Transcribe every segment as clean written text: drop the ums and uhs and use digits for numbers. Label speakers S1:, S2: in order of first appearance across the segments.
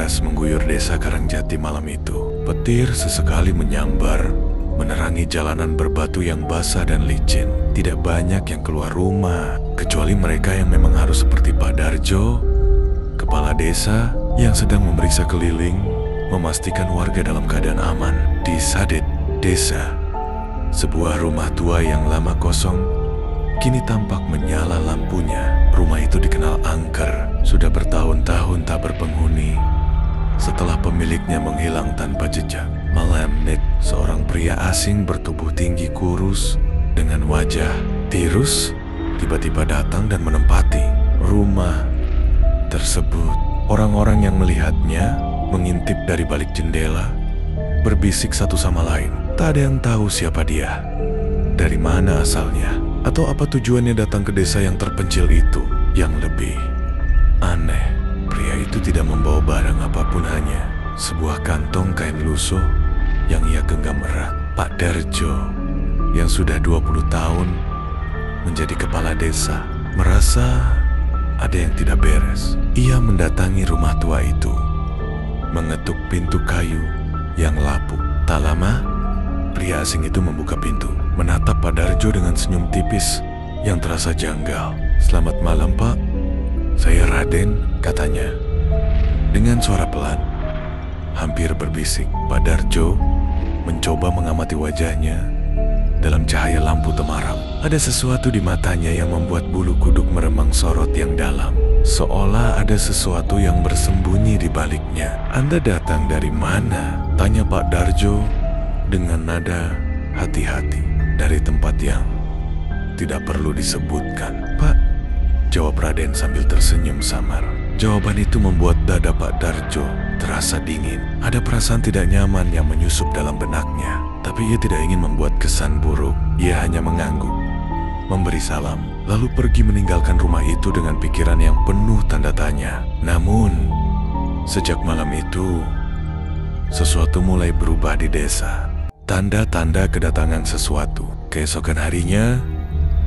S1: deras mengguyur desa Karangjati malam itu. Petir sesekali menyambar, menerangi jalanan berbatu yang basah dan licin. Tidak banyak yang keluar rumah, kecuali mereka yang memang harus seperti Pak Darjo, kepala desa yang sedang memeriksa keliling, memastikan warga dalam keadaan aman. Di Sadet Desa, sebuah rumah tua yang lama kosong, kini tampak menyala lampunya. Rumah itu dikenal angker, sudah bertahun-tahun tak berpenghuni setelah pemiliknya menghilang tanpa jejak. Malam Nick, seorang pria asing bertubuh tinggi kurus dengan wajah tirus, tiba-tiba datang dan menempati rumah tersebut. Orang-orang yang melihatnya mengintip dari balik jendela, berbisik satu sama lain. Tak ada yang tahu siapa dia, dari mana asalnya, atau apa tujuannya datang ke desa yang terpencil itu. Yang lebih aneh, pria itu tidak membawa barang apapun, hanya sebuah kantong kain lusuh yang ia genggam erat. Pak Darjo yang sudah 20 tahun menjadi kepala desa merasa ada yang tidak beres. Ia mendatangi rumah tua itu, mengetuk pintu kayu yang lapuk. Tak lama, pria asing itu membuka pintu, menatap Pak Darjo dengan senyum tipis yang terasa janggal. "Selamat malam, Pak. Saya Raden," katanya dengan suara pelan, hampir berbisik. Pak Darjo mencoba mengamati wajahnya dalam cahaya lampu temaram. Ada sesuatu di matanya yang membuat bulu kuduk meremang sorot yang dalam, seolah ada sesuatu yang bersembunyi di baliknya. "Anda datang dari mana?" tanya Pak Darjo dengan nada hati-hati. "Dari tempat yang tidak perlu disebutkan, Pak," jawab Raden sambil tersenyum samar. Jawaban itu membuat dada Pak Darjo terasa dingin. Ada perasaan tidak nyaman yang menyusup dalam benaknya. Tapi ia tidak ingin membuat kesan buruk. Ia hanya mengangguk, memberi salam, lalu pergi meninggalkan rumah itu dengan pikiran yang penuh tanda tanya. Namun, sejak malam itu, sesuatu mulai berubah di desa. Tanda-tanda kedatangan sesuatu. Keesokan harinya,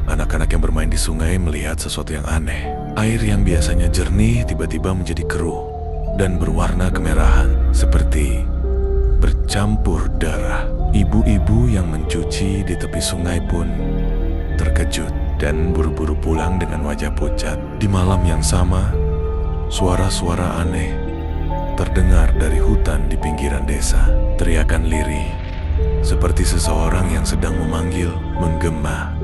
S1: anak-anak yang bermain di sungai melihat sesuatu yang aneh. Air yang biasanya jernih tiba-tiba menjadi keruh dan berwarna kemerahan, seperti bercampur darah. Ibu-ibu yang mencuci di tepi sungai pun terkejut dan buru-buru pulang dengan wajah pucat. Di malam yang sama, suara-suara aneh terdengar dari hutan di pinggiran desa. Teriakan lirih, seperti seseorang yang sedang memanggil, menggema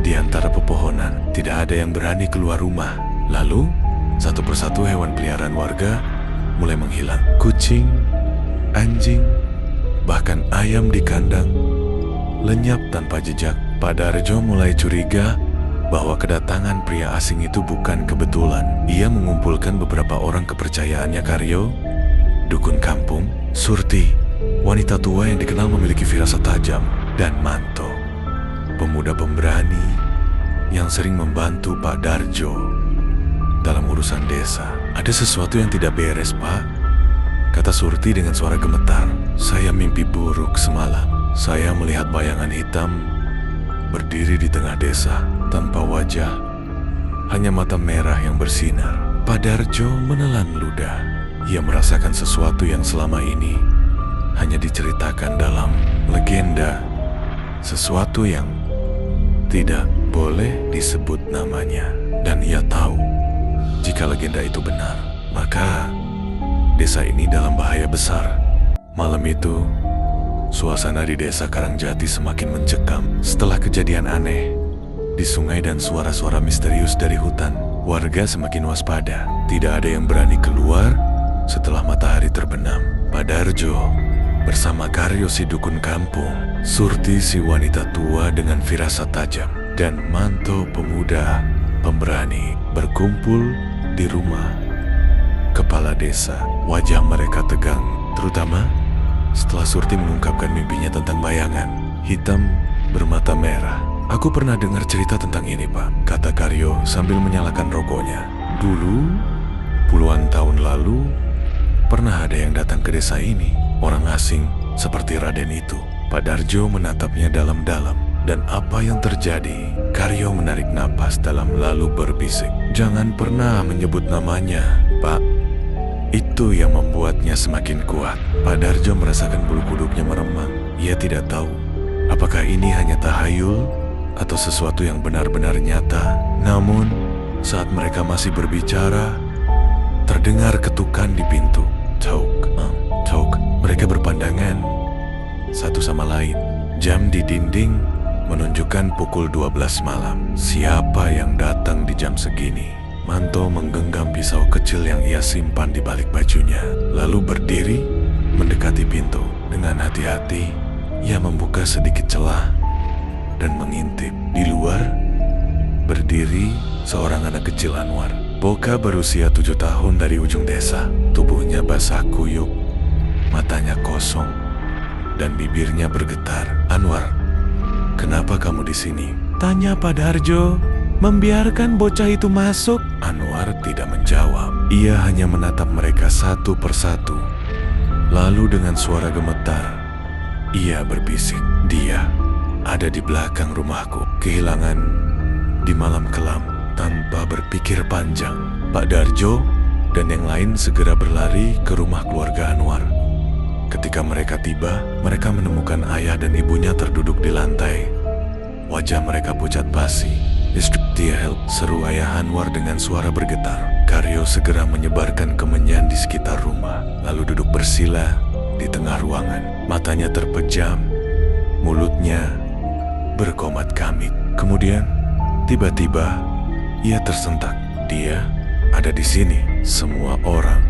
S1: di antara pepohonan. Tidak ada yang berani keluar rumah. Lalu, satu persatu hewan peliharaan warga mulai menghilang. Kucing, anjing, bahkan ayam di kandang lenyap tanpa jejak. Pak Darjo mulai curiga bahwa kedatangan pria asing itu bukan kebetulan. Ia mengumpulkan beberapa orang kepercayaannya, Karyo, dukun kampung, Surti, wanita tua yang dikenal memiliki firasat tajam, dan Manto, pemuda pemberani yang sering membantu Pak Darjo dalam urusan desa. "Ada sesuatu yang tidak beres, Pak," kata Surti dengan suara gemetar. "Saya mimpi buruk semalam. Saya melihat bayangan hitam berdiri di tengah desa tanpa wajah, hanya mata merah yang bersinar." Pak Darjo menelan ludah. Ia merasakan sesuatu yang selama ini hanya diceritakan dalam legenda, sesuatu yang tidak boleh disebut namanya. Dan ia tahu, jika legenda itu benar, maka desa ini dalam bahaya besar. Malam itu, suasana di desa Karangjati semakin mencekam. Setelah kejadian aneh di sungai dan suara-suara misterius dari hutan, warga semakin waspada. Tidak ada yang berani keluar setelah matahari terbenam. Pak Darjo bersama Karyo si dukun kampung, Surti si wanita tua dengan firasat tajam, dan Manto pemuda pemberani berkumpul di rumah kepala desa. Wajah mereka tegang, terutama setelah Surti mengungkapkan mimpinya tentang bayangan hitam bermata merah. "Aku pernah dengar cerita tentang ini, Pak," kata Karyo sambil menyalakan rokoknya. "Dulu, puluhan tahun lalu, pernah ada yang datang ke desa ini, orang asing seperti Raden itu." Pak Darjo menatapnya dalam-dalam. "Dan apa yang terjadi?" Karyo menarik napas dalam lalu berbisik. "Jangan pernah menyebut namanya, Pak. Itu yang membuatnya semakin kuat. Pak Darjo merasakan bulu kuduknya meremang. Ia tidak tahu apakah ini hanya tahayul atau sesuatu yang benar-benar nyata. Namun, saat mereka masih berbicara, terdengar ketukan di pintu. Tok, tok. Mereka berpandangan satu sama lain. Jam di dinding menunjukkan pukul 12 malam. Siapa yang datang di jam segini? Manto menggenggam pisau kecil yang ia simpan di balik bajunya, lalu berdiri mendekati pintu. Dengan hati-hati, ia membuka sedikit celah dan mengintip. Di luar, berdiri seorang anak kecil Anwar. Boka berusia 7 tahun dari ujung desa. Tubuhnya basah kuyup, matanya kosong, dan bibirnya bergetar. "Anwar, kenapa kamu di sini?" tanya Pak Darjo. "Membiarkan bocah itu masuk?" Anwar tidak menjawab. Ia hanya menatap mereka satu persatu. Lalu dengan suara gemetar, ia berbisik, "Dia ada di belakang rumahku." Kehilangan di malam kelam. Tanpa berpikir panjang, Pak Darjo dan yang lain segera berlari ke rumah keluarga Anwar. Ketika mereka tiba, mereka menemukan ayah dan ibunya terduduk di lantai. Wajah mereka pucat basi. "Dia help," seru ayah Anwar dengan suara bergetar. Karyo segera menyebarkan kemenyan di sekitar rumah, lalu duduk bersila di tengah ruangan. Matanya terpejam, mulutnya berkomat kamit. Kemudian, tiba-tiba, ia tersentak. Dia ada di sini. Semua orang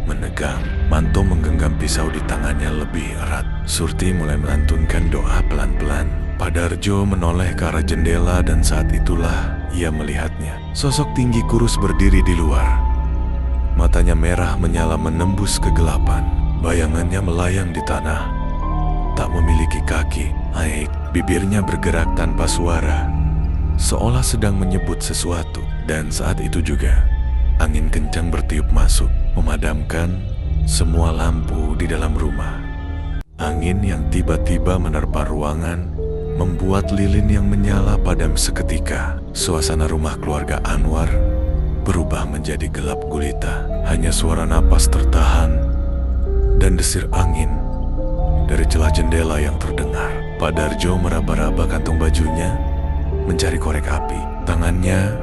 S1: menegang. Manto menggenggam pisau di tangannya lebih erat. Surti mulai melantunkan doa pelan-pelan. Pak Darjo menoleh ke arah jendela dan saat itulah ia melihatnya. Sosok tinggi kurus berdiri di luar. Matanya merah menyala menembus kegelapan. Bayangannya melayang di tanah. Tak memiliki kaki. Bibirnya bergerak tanpa suara, seolah sedang menyebut sesuatu. Dan saat itu juga, angin kencang bertiup masuk, memadamkan semua lampu di dalam rumah. Angin yang tiba-tiba menerpa ruangan membuat lilin yang menyala padam seketika. Suasana rumah keluarga Anwar berubah menjadi gelap gulita. Hanya suara napas tertahan dan desir angin dari celah jendela yang terdengar. Pak Darjo meraba-raba kantung bajunya, mencari korek api. Tangannya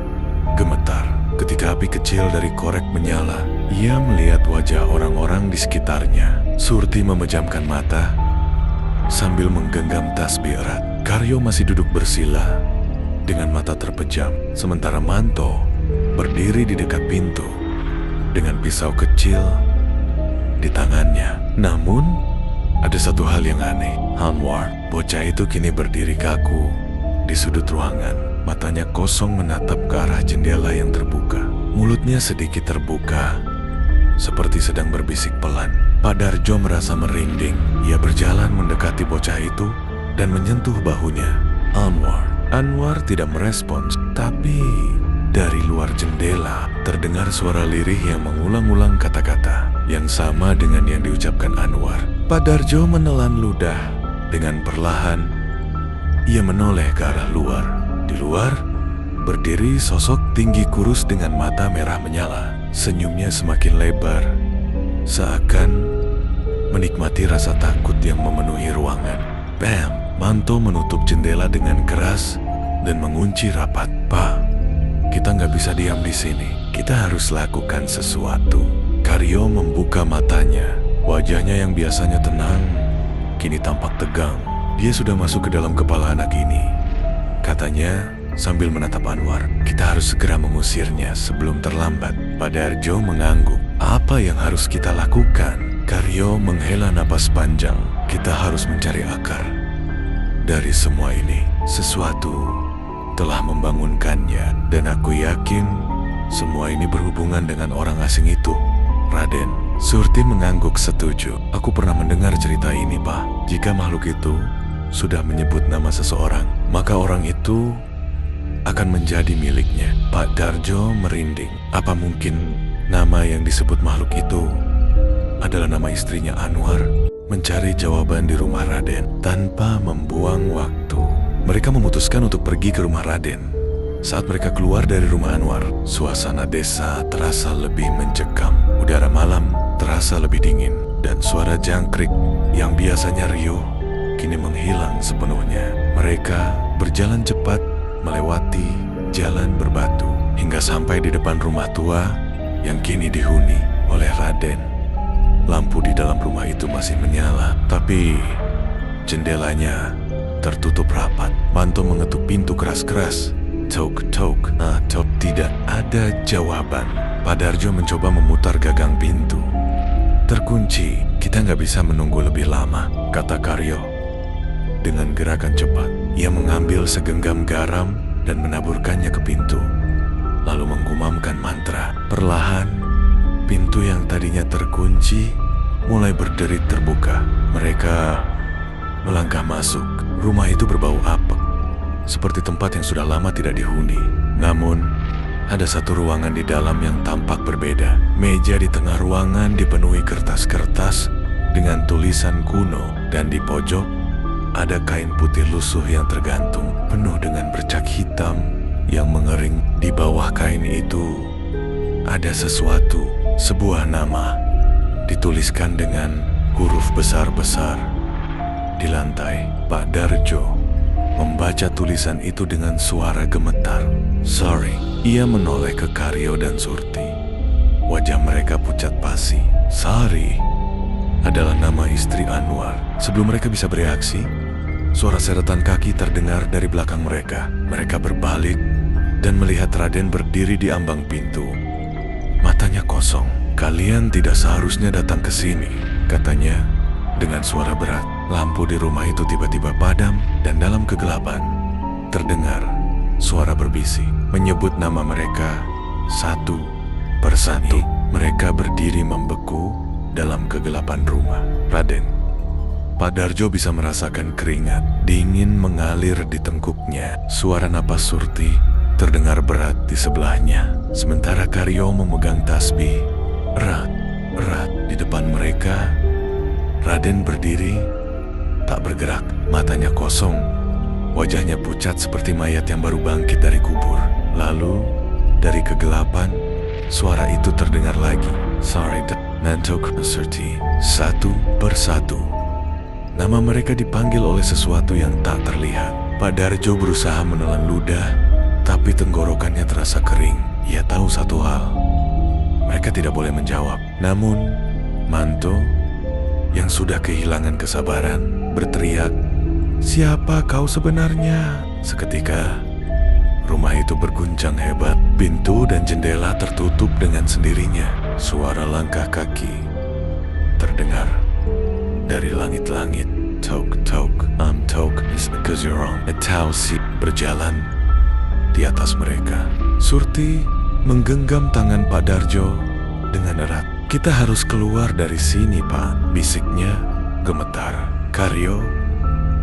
S1: gemetar. Ketika api kecil dari korek menyala, ia melihat wajah orang-orang di sekitarnya. Surti memejamkan mata sambil menggenggam tasbih erat. Karyo masih duduk bersila dengan mata terpejam, sementara Manto berdiri di dekat pintu dengan pisau kecil di tangannya. Namun, ada satu hal yang aneh. Anwar, bocah itu kini berdiri kaku di sudut ruangan. Matanya kosong menatap ke arah jendela yang terbuka. Mulutnya sedikit terbuka, seperti sedang berbisik pelan. Pak Darjo merasa merinding. Ia berjalan mendekati bocah itu dan menyentuh bahunya. Anwar tidak merespons, tapi dari luar jendela terdengar suara lirih yang mengulang-ulang kata-kata yang sama dengan yang diucapkan Anwar. Pak Darjo menelan ludah. Dengan perlahan, ia menoleh ke arah luar. Di luar, berdiri sosok tinggi kurus dengan mata merah menyala. Senyumnya semakin lebar, seakan menikmati rasa takut yang memenuhi ruangan. Bam! Manto menutup jendela dengan keras dan mengunci rapat. "Pak, kita nggak bisa diam di sini. Kita harus lakukan sesuatu." Karyo membuka matanya. Wajahnya yang biasanya tenang, kini tampak tegang. Dia sudah masuk ke dalam kepala anak ini. Katanya sambil menatap Anwar, "Kita harus segera mengusirnya sebelum terlambat." Pak Darjo mengangguk. "Apa yang harus kita lakukan?" Karyo menghela napas panjang. "Kita harus mencari akar dari semua ini. Sesuatu telah membangunkannya, dan aku yakin semua ini berhubungan dengan orang asing itu, Raden." Surti mengangguk setuju. "Aku pernah mendengar cerita ini, Pak. Jika makhluk itu sudah menyebut nama seseorang, maka orang itu akan menjadi miliknya." Pak Darjo merinding. Apa mungkin nama yang disebut makhluk itu adalah nama istrinya Anwar? Mencari jawaban di rumah Raden tanpa membuang waktu, mereka memutuskan untuk pergi ke rumah Raden. Saat mereka keluar dari rumah Anwar, suasana desa terasa lebih mencekam. udara malam terasa lebih dingin, dan suara jangkrik yang biasanya riuh kini menghilang sepenuhnya. Mereka berjalan cepat melewati jalan berbatu hingga sampai di depan rumah tua yang kini dihuni oleh Raden. Lampu di dalam rumah itu masih menyala, tapi jendelanya tertutup rapat. Manto mengetuk pintu keras-keras. Tok, tok, tok. Tidak ada jawaban. Pak Darjo mencoba memutar gagang pintu. Terkunci. Kita nggak bisa menunggu lebih lama, kata Karyo. Dengan gerakan cepat, ia mengambil segenggam garam dan menaburkannya ke pintu, lalu menggumamkan mantra. Perlahan, pintu yang tadinya terkunci mulai berderit terbuka. Mereka melangkah masuk. Rumah itu berbau apek, seperti tempat yang sudah lama tidak dihuni. Namun, ada satu ruangan di dalam yang tampak berbeda. Meja di tengah ruangan dipenuhi kertas-kertas dengan tulisan kuno, dan di pojok ada kain putih lusuh yang tergantung, penuh dengan bercak hitam yang mengering. Di bawah kain itu ada sesuatu, sebuah nama, dituliskan dengan huruf besar-besar. Di lantai, Pak Darjo membaca tulisan itu dengan suara gemetar. Sorry, ia menoleh ke Karyo dan Surti. Wajah mereka pucat pasi. Sari adalah nama istri Anwar. Sebelum mereka bisa bereaksi, suara seretan kaki terdengar dari belakang mereka. Mereka berbalik dan melihat Raden berdiri di ambang pintu. Matanya kosong. Kalian tidak seharusnya datang ke sini, katanya dengan suara berat. Lampu di rumah itu tiba-tiba padam, dan dalam kegelapan terdengar suara berbisik menyebut nama mereka satu persatu. Mereka berdiri membeku dalam kegelapan rumah. Raden. Pak Darjo bisa merasakan keringat dingin mengalir di tengkuknya. Suara napas Surti terdengar berat di sebelahnya, sementara Karyo memegang tasbih erat di depan mereka. Raden berdiri, tak bergerak, matanya kosong, wajahnya pucat seperti mayat yang baru bangkit dari kubur. Lalu, dari kegelapan, suara itu terdengar lagi. Sorry, Nantok Surti. Satu persatu. Nama mereka dipanggil oleh sesuatu yang tak terlihat. Pak Darjo berusaha menelan ludah, tapi tenggorokannya terasa kering. Ia tahu satu hal. Mereka tidak boleh menjawab. Namun, Manto yang sudah kehilangan kesabaran berteriak, "Siapa kau sebenarnya?" Seketika, rumah itu berguncang hebat. Pintu dan jendela tertutup dengan sendirinya. Suara langkah kaki terdengar dari langit-langit. Tok, tok, tok, because you're wrong. Etausi berjalan di atas mereka. Surti menggenggam tangan Pak Darjo dengan erat. "Kita harus keluar dari sini, Pak," bisiknya gemetar. Karyo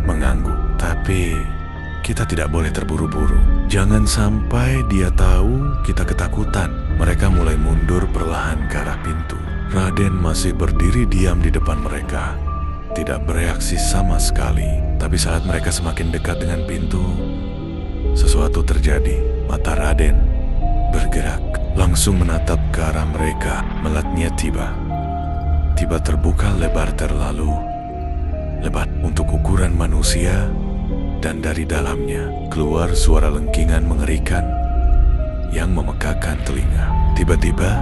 S1: mengangguk. "Tapi kita tidak boleh terburu-buru. Jangan sampai dia tahu kita ketakutan." Mereka mulai mundur perlahan ke arah pintu. Raden masih berdiri diam di depan mereka, tidak bereaksi sama sekali. Tapi saat mereka semakin dekat dengan pintu, sesuatu terjadi. Mata Raden bergerak, langsung menatap ke arah mereka. Melatnya tiba terbuka lebar terlalu lebar untuk ukuran manusia, dan dari dalamnya keluar suara lengkingan mengerikan yang memekakan telinga. Tiba-tiba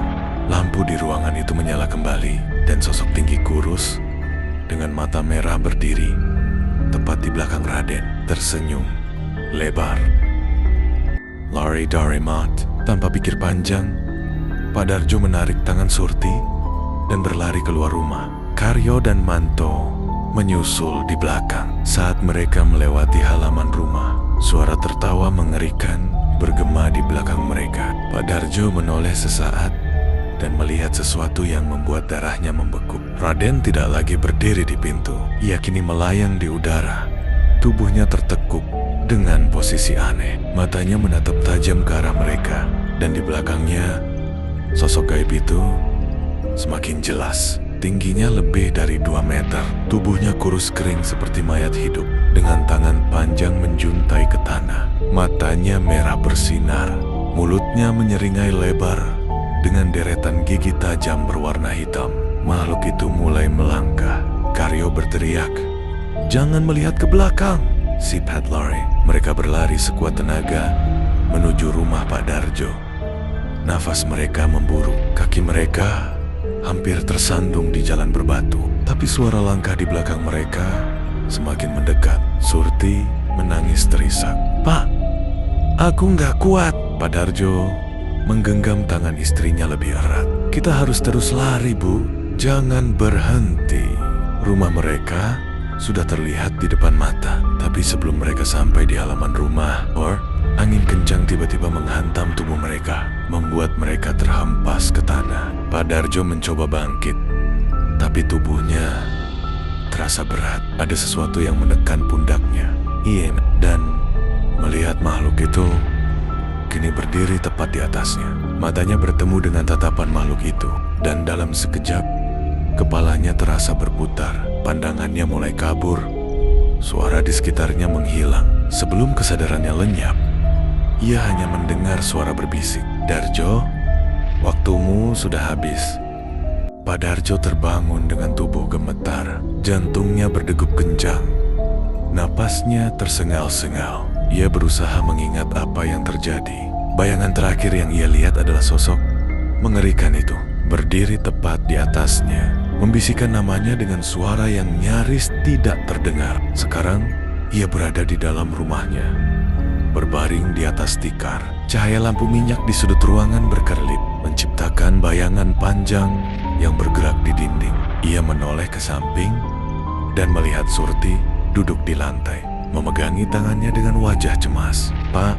S1: lampu di ruangan itu menyala kembali, dan sosok tinggi kurus dengan mata merah berdiri tepat di belakang Raden, tersenyum lebar. Lari Darimat. Tanpa pikir panjang, Pak Darjo menarik tangan Surti dan berlari keluar rumah. Karyo dan Manto menyusul di belakang. Saat mereka melewati halaman rumah, suara tertawa mengerikan bergema di belakang mereka. Pak Darjo menoleh sesaat dan melihat sesuatu yang membuat darahnya membeku. Raden tidak lagi berdiri di pintu. Ia kini melayang di udara. Tubuhnya tertekuk dengan posisi aneh. Matanya menatap tajam ke arah mereka, dan di belakangnya sosok gaib itu semakin jelas. Tingginya lebih dari 2 meter. Tubuhnya kurus kering seperti mayat hidup, dengan tangan panjang menjuntai ke tanah. Matanya merah bersinar, mulutnya menyeringai lebar Dengan deretan gigi tajam berwarna hitam, makhluk itu mulai melangkah. Karyo berteriak, "Jangan melihat ke belakang!" Si Pat lari. Mereka berlari sekuat tenaga menuju rumah Pak Darjo. Nafas mereka memburu. Kaki mereka hampir tersandung di jalan berbatu. Tapi suara langkah di belakang mereka semakin mendekat. Surti menangis terisak. "Pak, aku nggak kuat." Pak Darjo menggenggam tangan istrinya lebih erat. "Kita harus terus lari, Bu. Jangan berhenti." Rumah mereka sudah terlihat di depan mata. Tapi sebelum mereka sampai di halaman rumah, angin kencang tiba-tiba menghantam tubuh mereka, membuat mereka terhempas ke tanah. Pak Darjo mencoba bangkit, tapi tubuhnya terasa berat. Ada sesuatu yang menekan pundaknya. Dan melihat makhluk itu kini berdiri tepat di atasnya. Matanya bertemu dengan tatapan makhluk itu, dan dalam sekejap kepalanya terasa berputar. Pandangannya mulai kabur. Suara di sekitarnya menghilang. Sebelum kesadarannya lenyap, ia hanya mendengar suara berbisik, "Darjo, waktumu sudah habis." Pak Darjo terbangun dengan tubuh gemetar. Jantungnya berdegup kencang. Napasnya tersengal-sengal. Ia berusaha mengingat apa yang terjadi. Bayangan terakhir yang ia lihat adalah sosok mengerikan itu berdiri tepat di atasnya, membisikkan namanya dengan suara yang nyaris tidak terdengar. Sekarang ia berada di dalam rumahnya, berbaring di atas tikar. Cahaya lampu minyak di sudut ruangan berkerlip, menciptakan bayangan panjang yang bergerak di dinding. Ia menoleh ke samping dan melihat Surti duduk di lantai, memegangi tangannya dengan wajah cemas. "Pak,"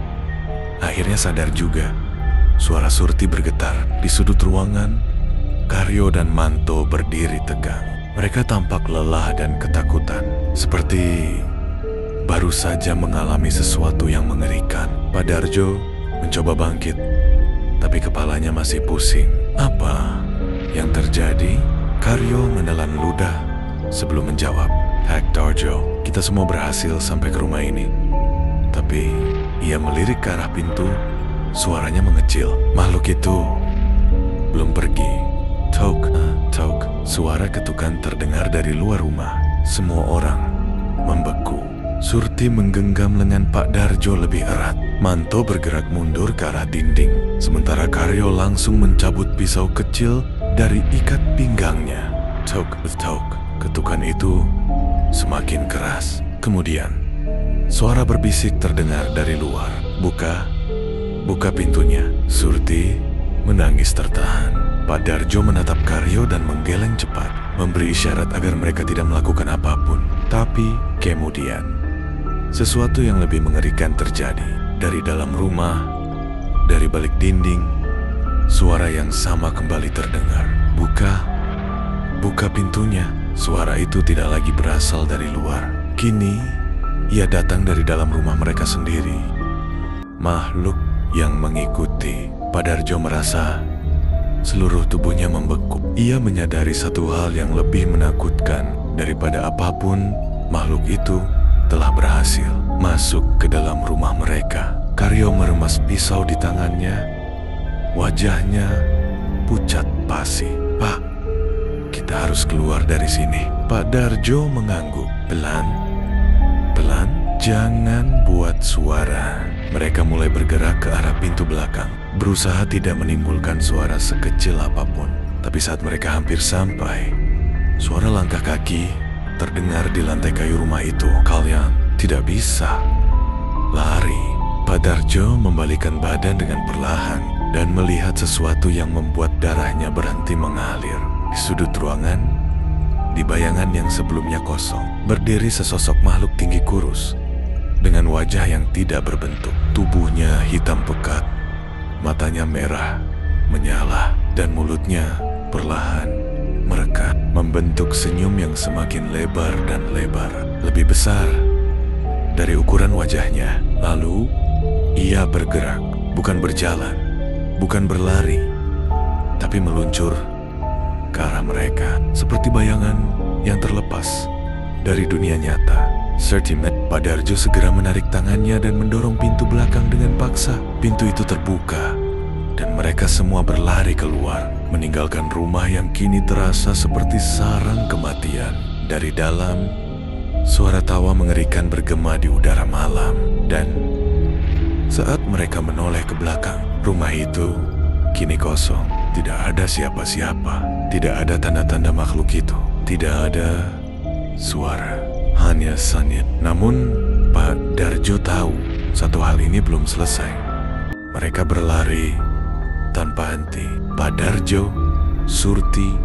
S1: akhirnya sadar juga. Suara Surti bergetar. Di sudut ruangan, Karyo dan Manto berdiri tegang. Mereka tampak lelah dan ketakutan, seperti baru saja mengalami sesuatu yang mengerikan. Pak Darjo mencoba bangkit, tapi kepalanya masih pusing. "Apa yang terjadi?" Karyo menelan ludah sebelum menjawab. "Pak Darjo, kita semua berhasil sampai ke rumah ini." Tapi ia melirik ke arah pintu. Suaranya mengecil. Makhluk itu belum pergi. Tok, tok. Suara ketukan terdengar dari luar rumah. Semua orang membeku. Surti menggenggam lengan Pak Darjo lebih erat. Manto bergerak mundur ke arah dinding, sementara Karyo langsung mencabut pisau kecil dari ikat pinggangnya. Tok, tok. Ketukan itu semakin keras. Kemudian suara berbisik terdengar dari luar. Buka pintunya." Surti menangis tertahan. Pak Darjo menatap Karyo dan menggeleng cepat, memberi isyarat agar mereka tidak melakukan apapun. Tapi kemudian sesuatu yang lebih mengerikan terjadi. Dari dalam rumah, dari balik dinding, suara yang sama kembali terdengar. Buka pintunya." Suara itu tidak lagi berasal dari luar. Kini ia datang dari dalam rumah mereka sendiri. Makhluk yang mengikuti. Pak Darjo merasa seluruh tubuhnya membeku. Ia menyadari satu hal yang lebih menakutkan daripada apapun. Makhluk itu telah berhasil masuk ke dalam rumah mereka. Karyo meremas pisau di tangannya. Wajahnya pucat pasi. "Pak, kita harus keluar dari sini." Pak Darjo mengangguk. Pelan, "Jangan buat suara." Mereka mulai bergerak ke arah pintu belakang, berusaha tidak menimbulkan suara sekecil apapun. Tapi saat mereka hampir sampai, suara langkah kaki terdengar di lantai kayu rumah itu. "Kalian tidak bisa lari." Pak Darjo membalikkan badan dengan perlahan dan melihat sesuatu yang membuat darahnya berhenti mengalir. Di sudut ruangan, di bayangan yang sebelumnya kosong, berdiri sesosok makhluk tinggi kurus dengan wajah yang tidak berbentuk. Tubuhnya hitam pekat, matanya merah, menyala, dan mulutnya perlahan merekat, membentuk senyum yang semakin lebar dan lebar, lebih besar dari ukuran wajahnya. Lalu, ia bergerak, bukan berjalan, bukan berlari, tapi meluncur ke arah mereka, seperti bayangan yang terlepas dari dunia nyata. Pak Darjo segera menarik tangannya dan mendorong pintu belakang dengan paksa. Pintu itu terbuka. dan mereka semua berlari keluar, meninggalkan rumah yang kini terasa seperti sarang kematian. Dari dalam, suara tawa mengerikan bergema di udara malam, dan saat mereka menoleh ke belakang, rumah itu kini kosong. Tidak ada siapa-siapa, tidak ada tanda-tanda makhluk itu, tidak ada suara, hanya sanyit. Namun Pak Darjo tahu satu hal ini belum selesai. Mereka berlari tanpa henti. Pak Darjo, Surti,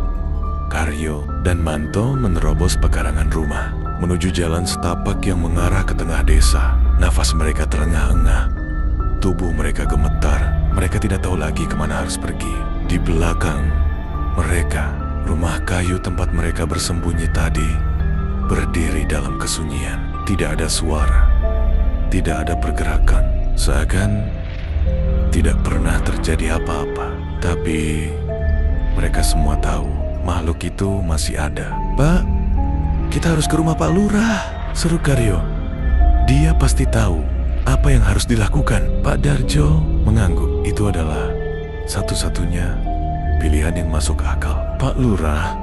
S1: Karyo, dan Manto menerobos pekarangan rumah menuju jalan setapak yang mengarah ke tengah desa. Nafas mereka terengah-engah, tubuh mereka gemetar. Mereka tidak tahu lagi kemana harus pergi. Di belakang mereka, rumah kayu tempat mereka bersembunyi tadi berdiri dalam kesunyian. Tidak ada suara, tidak ada pergerakan, seakan tidak pernah terjadi apa-apa. Tapi mereka semua tahu makhluk itu masih ada. "Pak, kita harus ke rumah Pak Lurah," seru Karyo. Dia pasti tahu apa yang harus dilakukan. Pak Darjo mengangguk. Itu adalah satu-satunya pilihan yang masuk akal. Pak Lurah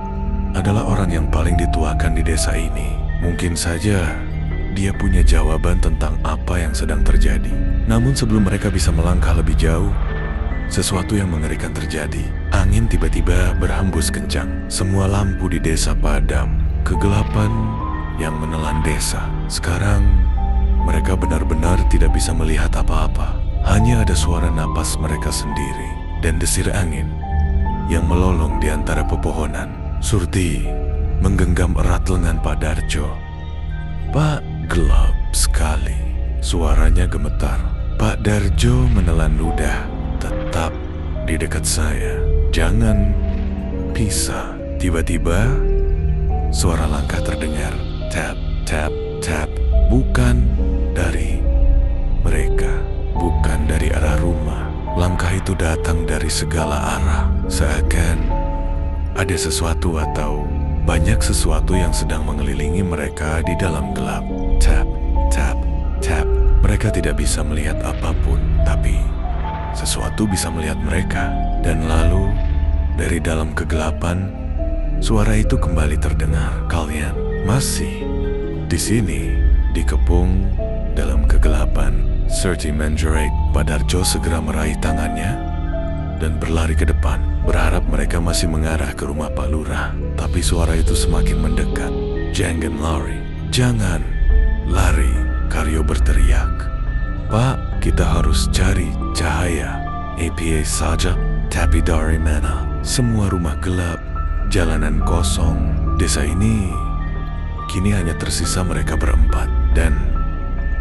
S1: adalah orang yang paling dituakan di desa ini. Mungkin saja dia punya jawaban tentang apa yang sedang terjadi. Namun sebelum mereka bisa melangkah lebih jauh, sesuatu yang mengerikan terjadi. Angin tiba-tiba berhembus kencang. Semua lampu di desa padam. Kegelapan yang menelan desa. Sekarang mereka benar-benar tidak bisa melihat apa-apa. Hanya ada suara napas mereka sendiri dan desir angin yang melolong di antara pepohonan. Surti menggenggam erat lengan Pak Darjo. "Pak," gelap sekali. Suaranya gemetar. Pak Darjo menelan ludah. "Tetap di dekat saya. Jangan pisah." Tiba-tiba suara langkah terdengar. Tap, tap, tap. Bukan dari mereka. Bukan dari arah rumah. Langkah itu datang dari segala arah. Seakan ada sesuatu atau banyak sesuatu yang sedang mengelilingi mereka di dalam gelap. Tap, tap, tap. Mereka tidak bisa melihat apapun, tapi sesuatu bisa melihat mereka. Dan lalu dari dalam kegelapan, suara itu kembali terdengar. "Kalian masih di sini?" Dikepung dalam kegelapan, Surti menjerit. Pak Darjo segera meraih tangannya dan berlari ke depan, berharap mereka masih mengarah ke rumah Pak Lurah. Tapi suara itu semakin mendekat. "Jangan lari, jangan lari," Karyo berteriak. "Pak, kita harus cari cahaya. APA saja, tapi dari mana?" Semua rumah gelap, jalanan kosong. Desa ini kini hanya tersisa mereka berempat dan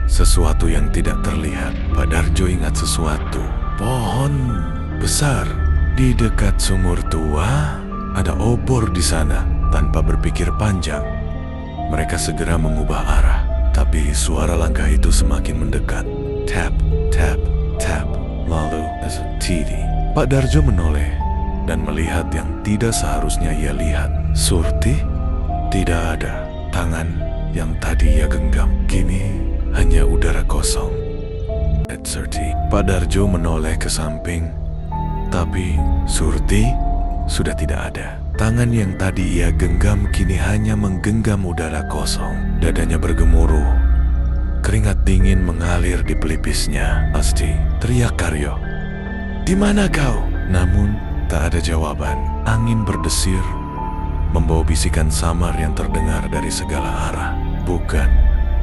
S1: sesuatu yang tidak terlihat. Pak Darjo ingat sesuatu. Pohon besar di dekat sumur tua. Ada obor di sana. Tanpa berpikir panjang, mereka segera mengubah arah. Tapi suara langkah itu semakin mendekat. Tap, tap, tap. Lalu TV. Pak Darjo menoleh dan melihat yang tidak seharusnya ia lihat. Surti tidak ada. Tangan yang tadi ia genggam kini hanya udara kosong. Surti. Pak Darjo menoleh ke samping, tapi Surti sudah tidak ada. Tangan yang tadi ia genggam kini hanya menggenggam udara kosong. Dadanya bergemuruh. Keringat dingin mengalir di pelipisnya. "Asti," teriak Karyo. "Di mana kau?" Namun tak ada jawaban. Angin berdesir, membawa bisikan samar yang terdengar dari segala arah. "Bukan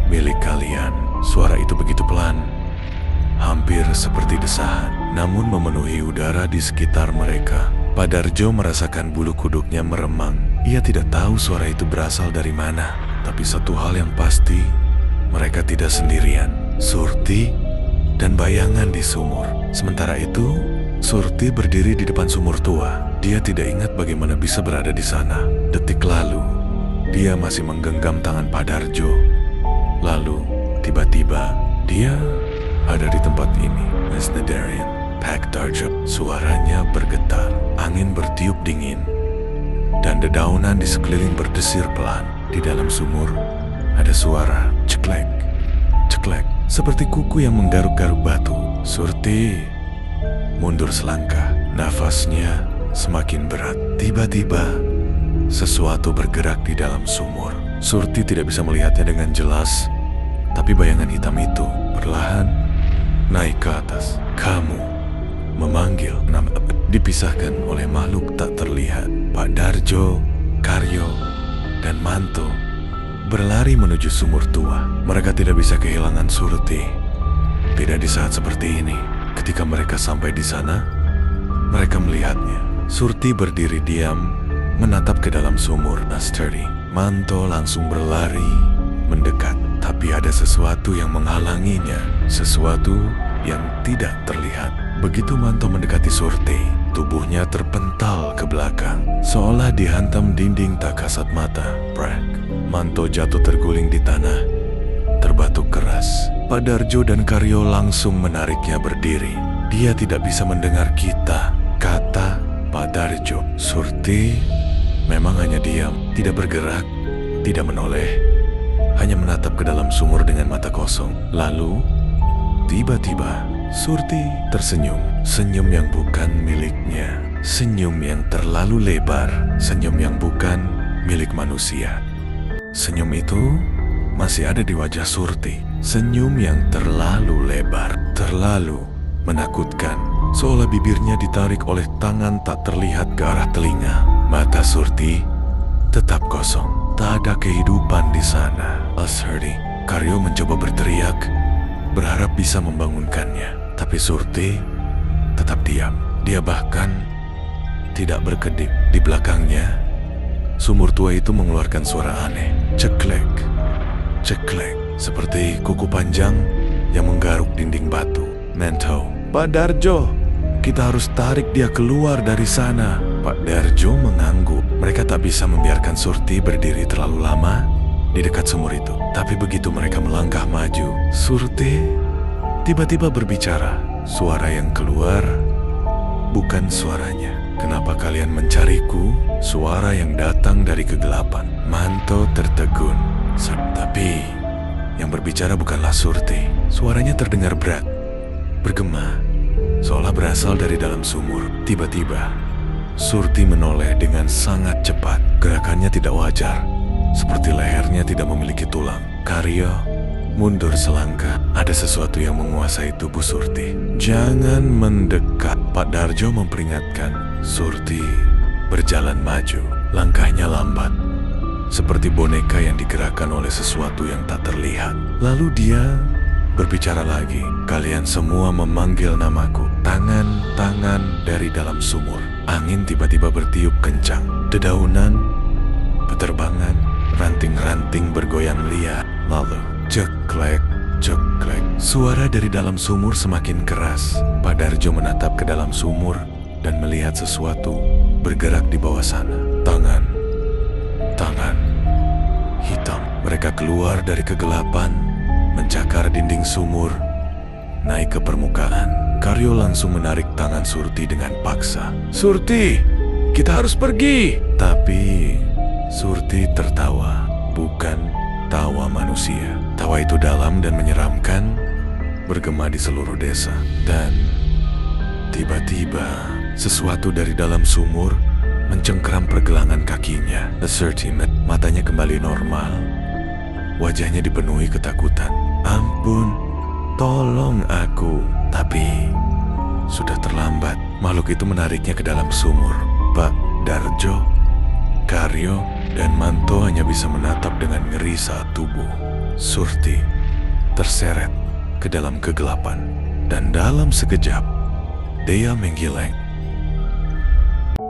S1: milik kalian." Suara itu begitu pelan, hampir seperti desahan, namun memenuhi udara di sekitar mereka. Pak Darjo merasakan bulu kuduknya meremang. Ia tidak tahu suara itu berasal dari mana, tapi satu hal yang pasti, mereka tidak sendirian. Surti dan bayangan di sumur. Sementara itu, Surti berdiri di depan sumur tua. Dia tidak ingat bagaimana bisa berada di sana. Detik lalu, dia masih menggenggam tangan Pak Darjo. Lalu, tiba-tiba, dia ada di tempat ini. Nesnedarian, Pak Darjo. Suaranya bergetar, angin bertiup dingin, dan dedaunan di sekeliling berdesir pelan. Di dalam sumur, ada suara ceklek, ceklek, seperti kuku yang menggaruk-garuk batu. "Surti, mundur selangkah. Nafasnya semakin berat. Tiba-tiba, sesuatu bergerak di dalam sumur. Surti tidak bisa melihatnya dengan jelas, tapi bayangan hitam itu perlahan naik ke atas. Kamu memanggil nama dipisahkan oleh makhluk tak terlihat. Pak Darjo, Karyo, dan Manto berlari menuju sumur tua. Mereka tidak bisa kehilangan Surti. Tidak di saat seperti ini. Ketika mereka sampai di sana, mereka melihatnya. Surti berdiri diam, menatap ke dalam sumur. Sturdy. Manto langsung berlari, mendekat. Tapi ada sesuatu yang menghalanginya. Sesuatu yang tidak terlihat. Begitu Manto mendekati Surti, tubuhnya terpental ke belakang, seolah dihantam dinding tak kasat mata. Brak. Manto jatuh terguling di tanah, terbatuk keras. Pak Darjo dan Karyo langsung menariknya berdiri. Dia tidak bisa mendengar kita, kata Pak Darjo. Surti memang hanya diam, tidak bergerak, tidak menoleh, hanya menatap ke dalam sumur dengan mata kosong. Lalu, tiba-tiba, Surti tersenyum. Senyum yang bukan miliknya. Senyum yang terlalu lebar. Senyum yang bukan milik manusia. Senyum itu masih ada di wajah Surti. Senyum yang terlalu lebar, terlalu menakutkan. Seolah bibirnya ditarik oleh tangan tak terlihat ke arah telinga. Mata Surti tetap kosong. Tak ada kehidupan di sana. Surti, Karyo mencoba berteriak, berharap bisa membangunkannya. Tapi Surti tetap diam. Dia bahkan tidak berkedip. Di belakangnya, sumur tua itu mengeluarkan suara aneh. Ceklek, ceklek, seperti kuku panjang yang menggaruk dinding batu. Manto, Pak Darjo, kita harus tarik dia keluar dari sana. Pak Darjo mengangguk. Mereka tak bisa membiarkan Surti berdiri terlalu lama di dekat sumur itu. Tapi begitu mereka melangkah maju, Surti tiba-tiba berbicara. Suara yang keluar bukan suaranya. Kenapa kalian mencariku? Suara yang datang dari kegelapan. Manto tertegun. Tapi yang berbicara bukanlah Surti. Suaranya terdengar berat, bergema, seolah berasal dari dalam sumur. Tiba-tiba, Surti menoleh dengan sangat cepat. Gerakannya tidak wajar, seperti lehernya tidak memiliki tulang. Karyo mundur selangkah. Ada sesuatu yang menguasai tubuh Surti. Jangan mendekat. Pak Darjo memperingatkan. Surti berjalan maju. Langkahnya lambat, seperti boneka yang digerakkan oleh sesuatu yang tak terlihat. Lalu dia berbicara lagi. Kalian semua memanggil namaku. Tangan-tangan dari dalam sumur. Angin tiba-tiba bertiup kencang. Dedaunan, peterbangan, ranting-ranting bergoyang liar. Lalu ceklek, ceklek. Suara dari dalam sumur semakin keras. Pak Darjo menatap ke dalam sumur dan melihat sesuatu bergerak di bawah sana. Tangan, tangan hitam. Mereka keluar dari kegelapan, mencakar dinding sumur, naik ke permukaan. Karyo langsung menarik tangan Surti dengan paksa. Surti, kita harus pergi. Tapi Surti tertawa, bukan tawa manusia. Tawa itu dalam dan menyeramkan, bergema di seluruh desa. Dan tiba-tiba sesuatu dari dalam sumur mencengkeram pergelangan kakinya. Surti, matanya kembali normal. Wajahnya dipenuhi ketakutan. Ampun, tolong aku. Tapi sudah terlambat. Makhluk itu menariknya ke dalam sumur. Pak Darjo, Karyo, dan Manto hanya bisa menatap dengan ngeri saat tubuh Surti terseret ke dalam kegelapan. Dan dalam sekejap, Dea menggeleng.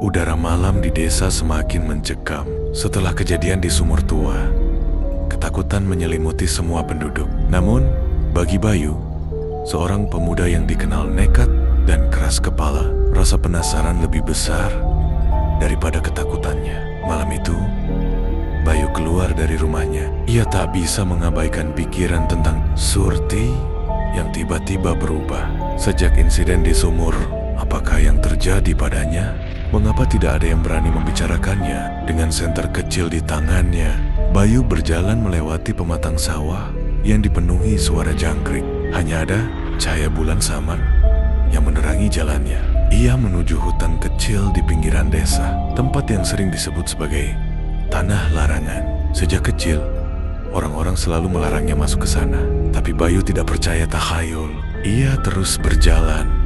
S1: Udara malam di desa semakin mencekam. Setelah kejadian di sumur tua, ketakutan menyelimuti semua penduduk. Namun, bagi Bayu, seorang pemuda yang dikenal nekat dan keras kepala, rasa penasaran lebih besar daripada ketakutannya. Malam itu, Bayu keluar dari rumahnya. Ia tak bisa mengabaikan pikiran tentang Surti yang tiba-tiba berubah. Sejak insiden di sumur, apakah yang terjadi padanya? Mengapa tidak ada yang berani membicarakannya? Dengan senter kecil di tangannya, Bayu berjalan melewati pematang sawah yang dipenuhi suara jangkrik. Hanya ada cahaya bulan samar yang menerangi jalannya. Ia menuju hutan kecil di pinggiran desa, tempat yang sering disebut sebagai Tanah Larangan. Sejak kecil, orang-orang selalu melarangnya masuk ke sana. Tapi Bayu tidak percaya takhayul. Ia terus berjalan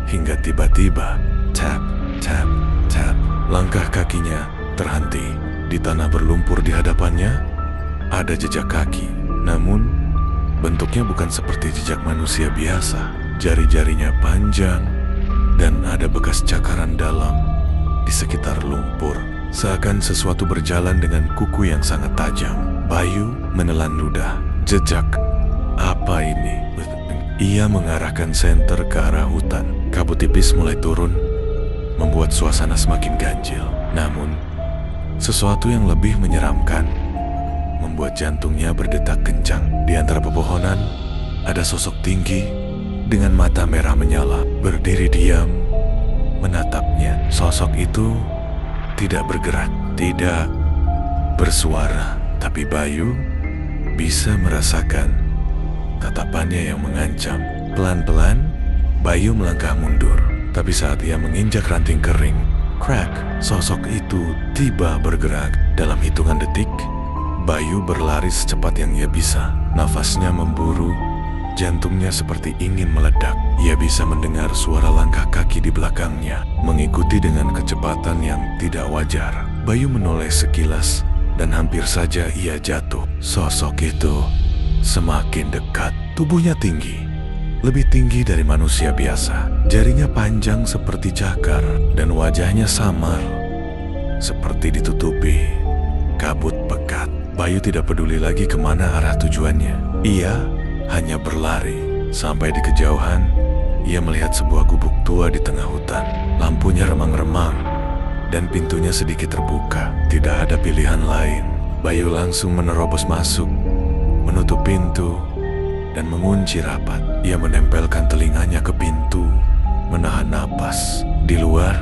S1: hingga tiba-tiba tap, tap, tap. Langkah kakinya terhenti. Di tanah berlumpur di hadapannya ada jejak kaki. Namun, bentuknya bukan seperti jejak manusia biasa. Jari-jarinya panjang dan ada bekas cakaran dalam di sekitar lumpur. Seakan sesuatu berjalan dengan kuku yang sangat tajam. Bayu menelan ludah. Jejak apa ini? Ia mengarahkan senter ke arah hutan. Kabut tipis mulai turun, membuat suasana semakin ganjil. Namun, sesuatu yang lebih menyeramkan membuat jantungnya berdetak kencang. Di antara pepohonan, ada sosok tinggi dengan mata merah menyala, berdiri diam, menatapnya. Sosok itu tidak bergerak, tidak bersuara, tapi Bayu bisa merasakan tatapannya yang mengancam. Pelan-pelan, Bayu melangkah mundur. Tapi saat ia menginjak ranting kering, crack, sosok itu tiba bergerak. Dalam hitungan detik, Bayu berlari secepat yang ia bisa. Nafasnya memburu, jantungnya seperti ingin meledak. Ia bisa mendengar suara langkah kaki di belakangnya, mengikuti dengan kecepatan yang tidak wajar. Bayu menoleh sekilas, dan hampir saja ia jatuh. Sosok itu semakin dekat. Tubuhnya tinggi, lebih tinggi dari manusia biasa. Jarinya panjang seperti cakar, dan wajahnya samar, seperti ditutupi kabut pekat. Bayu tidak peduli lagi kemana arah tujuannya. Ia hanya berlari. Sampai di kejauhan, ia melihat sebuah gubuk tua di tengah hutan. Lampunya remang-remang, dan pintunya sedikit terbuka. Tidak ada pilihan lain. Bayu langsung menerobos masuk, menutup pintu, dan mengunci rapat. Ia menempelkan telinganya ke pintu, menahan napas. Di luar,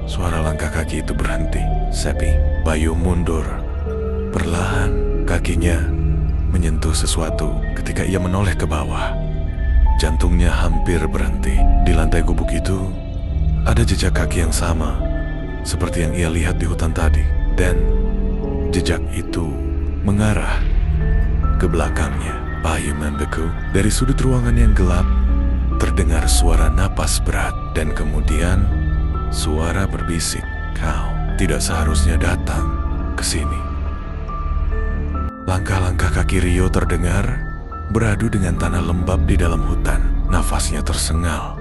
S1: suara langkah kaki itu berhenti. Sepi. Bayu mundur. Perlahan, kakinya menyentuh sesuatu. Ketika ia menoleh ke bawah, jantungnya hampir berhenti. Di lantai gubuk itu, ada jejak kaki yang sama seperti yang ia lihat di hutan tadi. Dan jejak itu mengarah ke belakangnya. Bayu membeku. Dari sudut ruangan yang gelap, terdengar suara napas berat. Dan kemudian, suara berbisik. Kau tidak seharusnya datang ke sini. Langkah-langkah kaki Rio terdengar, beradu dengan tanah lembab di dalam hutan. Nafasnya tersengal.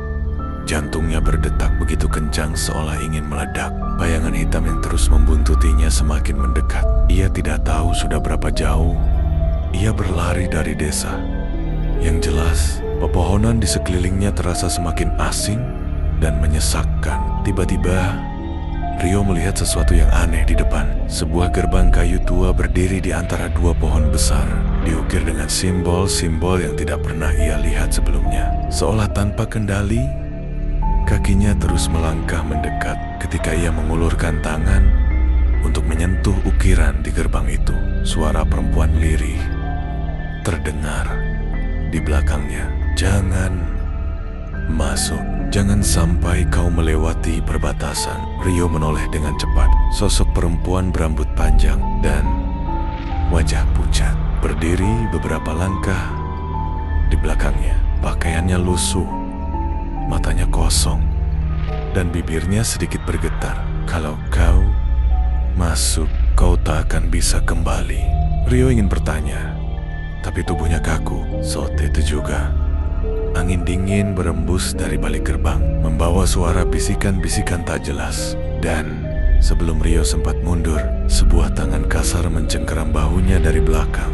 S1: Jantungnya berdetak begitu kencang seolah ingin meledak. Bayangan hitam yang terus membuntutinya semakin mendekat. Ia tidak tahu sudah berapa jauh ia berlari dari desa. Yang jelas, pepohonan di sekelilingnya terasa semakin asing dan menyesakkan. Tiba-tiba, Rio melihat sesuatu yang aneh di depan. Sebuah gerbang kayu tua berdiri di antara dua pohon besar, diukir dengan simbol-simbol yang tidak pernah ia lihat sebelumnya. Seolah tanpa kendali, kakinya terus melangkah mendekat. Ketika ia mengulurkan tangan untuk menyentuh ukiran di gerbang itu, suara perempuan lirih terdengar di belakangnya. Jangan masuk. Jangan sampai kau melewati perbatasan. Rio menoleh dengan cepat. Sosok perempuan berambut panjang dan wajah pucat berdiri beberapa langkah di belakangnya. Pakaiannya lusuh, matanya kosong, dan bibirnya sedikit bergetar. Kalau kau masuk, kau tak akan bisa kembali. Rio ingin bertanya, tapi tubuhnya kaku. Saat itu juga, angin dingin berembus dari balik gerbang, membawa suara bisikan-bisikan tak jelas. Dan sebelum Rio sempat mundur, sebuah tangan kasar mencengkeram bahunya dari belakang.